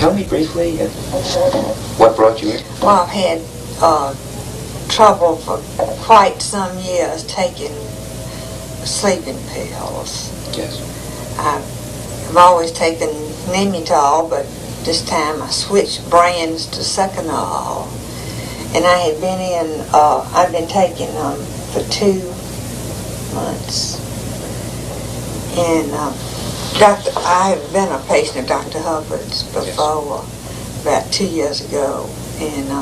Tell me briefly what brought you in. Well, I've had trouble for quite some years taking sleeping pills. Yes. I've always taken Nemitol, but this time I switched brands to Seconal. And I had been in, I've been taking them for 2 months. And I have been a patient of Dr. Hubbard's before, about 2 years ago. And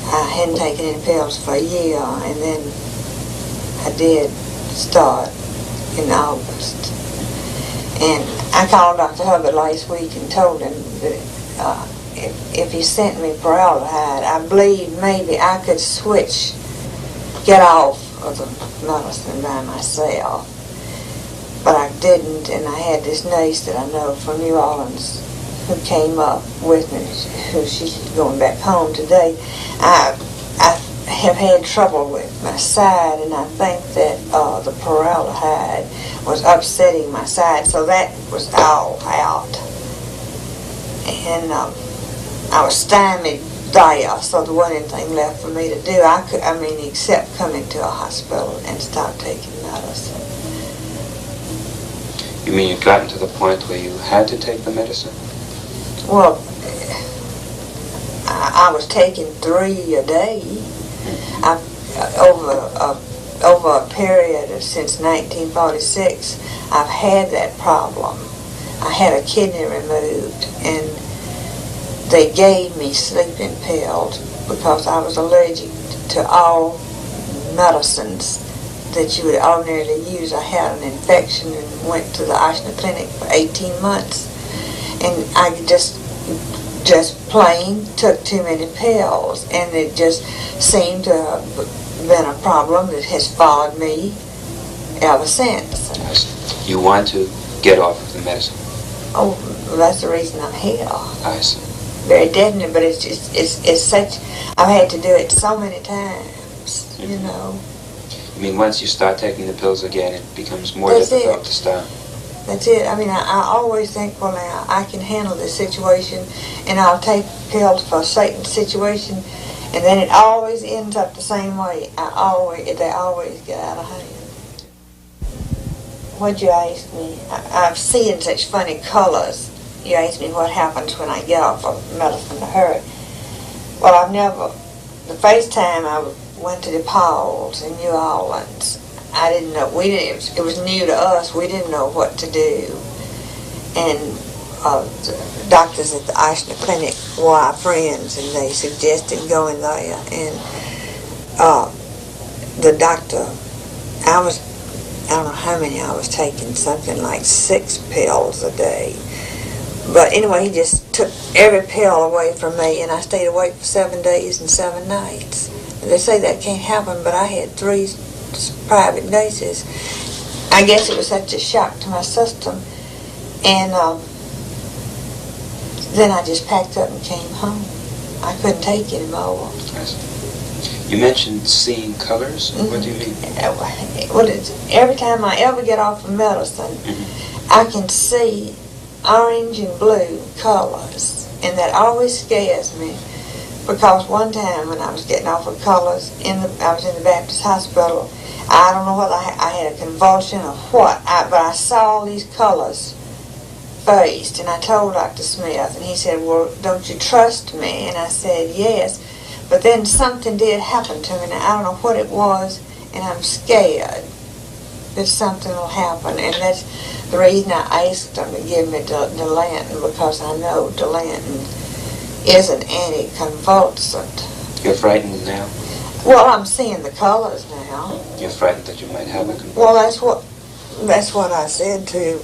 I hadn't taken any pills for a year, and then I did start in August. And I called Dr. Hubbard last week and told him that if he sent me formaldehyde, I believe maybe I could get off of the medicine by myself. But I didn't, and I had this nurse that I know from New Orleans who came up with me, who she's going back home today. I have had trouble with my side, and I think that the formaldehyde was upsetting my side, so that was all out. And I was stymied there, so there wasn't anything left for me to do. Except coming to a hospital and start taking medicine. You mean you'd gotten to the point where you had to take the medicine? Well, I was taking 3 a day. Over a period of since 1946, I've had that problem. I had a kidney removed, and they gave me sleeping pills because I was allergic to all medicines that you would ordinarily use. I had an infection and went to the Clinic for 18 months, and I just plain took too many pills, and it just seemed to have been a problem that has followed me ever since. You want to get off of the medicine? Oh, that's the reason I'm here. I see. Very definite, but it's such, I've had to do it so many times, you know. I mean, once you start taking the pills again, it becomes more difficult to stop. That's it. I always think, well, now, I can handle this situation, and I'll take pills for a certain situation, and then it always ends up the same way. They always get out of hand. What'd you ask me? I've seen such funny colors. You asked me what happens when I get off of medicine to hurry. Well, the first time I went to the Pauls in New Orleans, I didn't know, it was new to us, we didn't know what to do. And the doctors at the Ashna Clinic were our friends, and they suggested going there. And the doctor, I don't know how many I was taking, something like 6 pills a day. But anyway, he just took every pill away from me, and I stayed awake for 7 days and 7 nights. And they say that can't happen, but I had 3 private nurses. I guess it was such a shock to my system. And then I just packed up and came home. I couldn't take anymore. You mentioned seeing colors. Mm-hmm. What do you mean? Well, every time I ever get off of medicine, I can see orange and blue colors, and that always scares me, because one time when I was getting off of colors, I was in the Baptist hospital. I don't know whether I had a convulsion or what, but I saw these colors first, and I told Dr. Smith, and he said, well, don't you trust me? And I said, yes. But then something did happen to me, and I don't know what it was, and I'm scared that something will happen. And that's the reason I asked them to give me Delanton, because I know Delanton is an anticonvulsant. You're frightened now? Well, I'm seeing the colors now. You're frightened that you might have a convulsion? Well, that's what I said to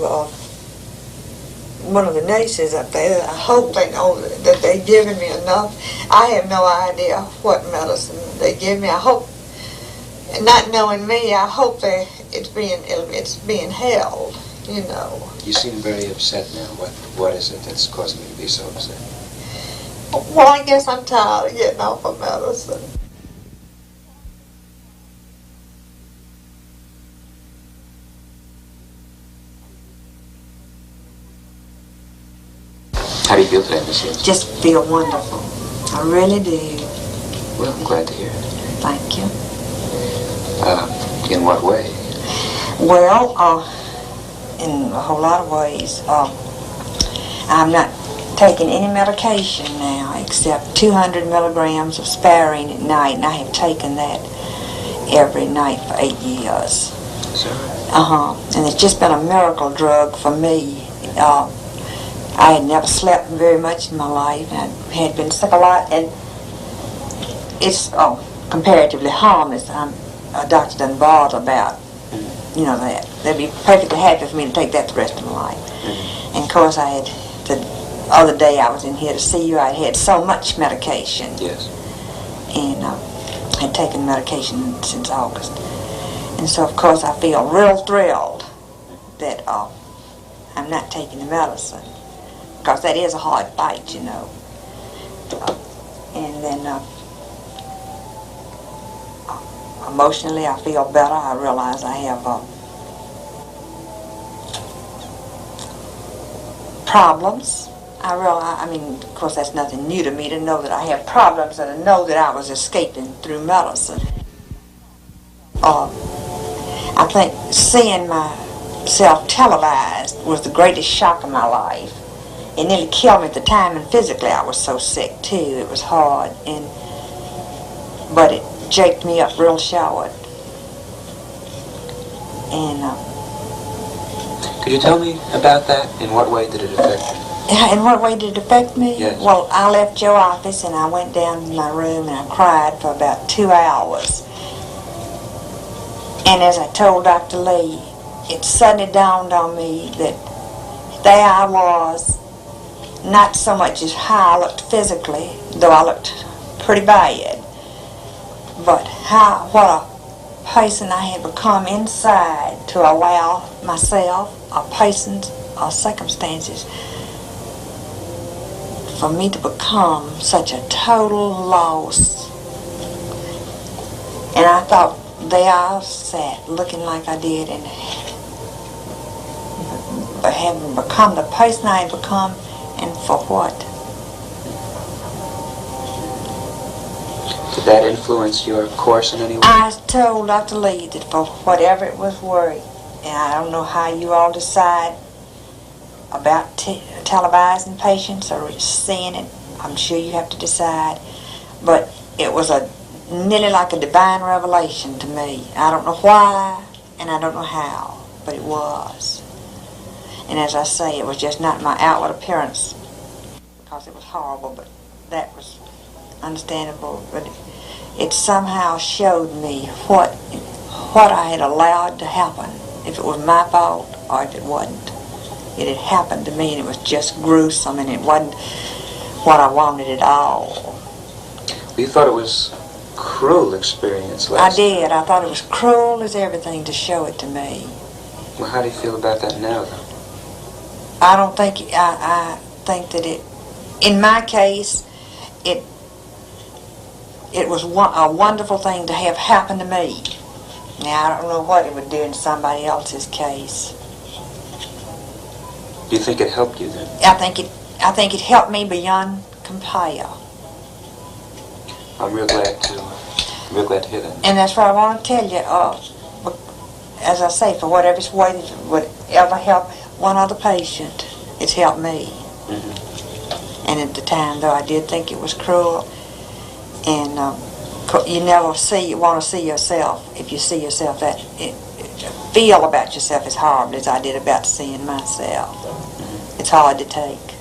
one of the nurses up there. I hope they know that they're giving me enough. I have no idea what medicine they give me. I hope, not knowing me, I hope it's being held, you know. You seem very upset now. What is it that's causing you to be so upset? Well, I guess I'm tired of getting off of medicine. How do you feel today, Miss Hughes? Just feel wonderful. I really do. Well, I'm glad to hear it. Thank you. In what way? Well, in a whole lot of ways. I'm not taking any medication now except 200 milligrams of sparing at night, and I have taken that every night for 8 years. Sure. And it's just been a miracle drug for me. I had never slept very much in my life, and I had been sick a lot, and it's comparatively harmless. A doctor doesn't bother about, you know, that. They'd be perfectly happy for me to take that the rest of my life. Mm-hmm. And of course, I had, the other day I was in here to see you, I had so much medication. Yes. And had taken medication since August. And so, of course, I feel real thrilled that I'm not taking the medicine. Because that is a hard fight, you know. And then emotionally I feel better. I realize I have problems. I mean, of course that's nothing new to me to know that I have problems and to know that I was escaping through medicine. I think seeing myself televised was the greatest shock of my life. It nearly killed me at the time, and physically I was so sick too. It was hard, but it jaked me up real short. And could you tell me about that? In what way did it affect you? in what way did it affect me? Yes. Well, I left your office and I went down to my room and I cried for about 2 hours. And as I told Dr. Lee, it suddenly dawned on me that there I was, not so much as how I looked physically, though I looked pretty bad, but what a person I had become inside to allow myself, or persons, or circumstances for me to become such a total loss. And I thought, there I sat, looking like I did, and having become the person I had become, and for what? Did that influence your course in any way? I told Dr. Lee that for whatever it was worth, and I don't know how you all decide about televising patients or seeing it, I'm sure you have to decide, but it was nearly like a divine revelation to me. I don't know why, and I don't know how, but it was. And as I say, it was just not my outward appearance, because it was horrible, but that was understandable. But it somehow showed me what I had allowed to happen, if it was my fault or if it wasn't. It had happened to me, and it was just gruesome, and it wasn't what I wanted at all. You thought it was cruel experience I did. I thought it was cruel as everything to show it to me. Well, how do you feel about that now, though? I don't think, I think that in my case, it was a wonderful thing to have happen to me. Now, I don't know what it would do in somebody else's case. Do you think it helped you then? I think it helped me beyond compare. I'm real glad to hear that. And that's what I want to tell you. As I say, for whatever it's worth, if it would ever help one other patient, it's helped me. Mm-hmm. And at the time, though, I did think it was cruel. And you never want to see yourself. If you see yourself, feel about yourself as horrible as I did about seeing myself. Mm-hmm. It's hard to take.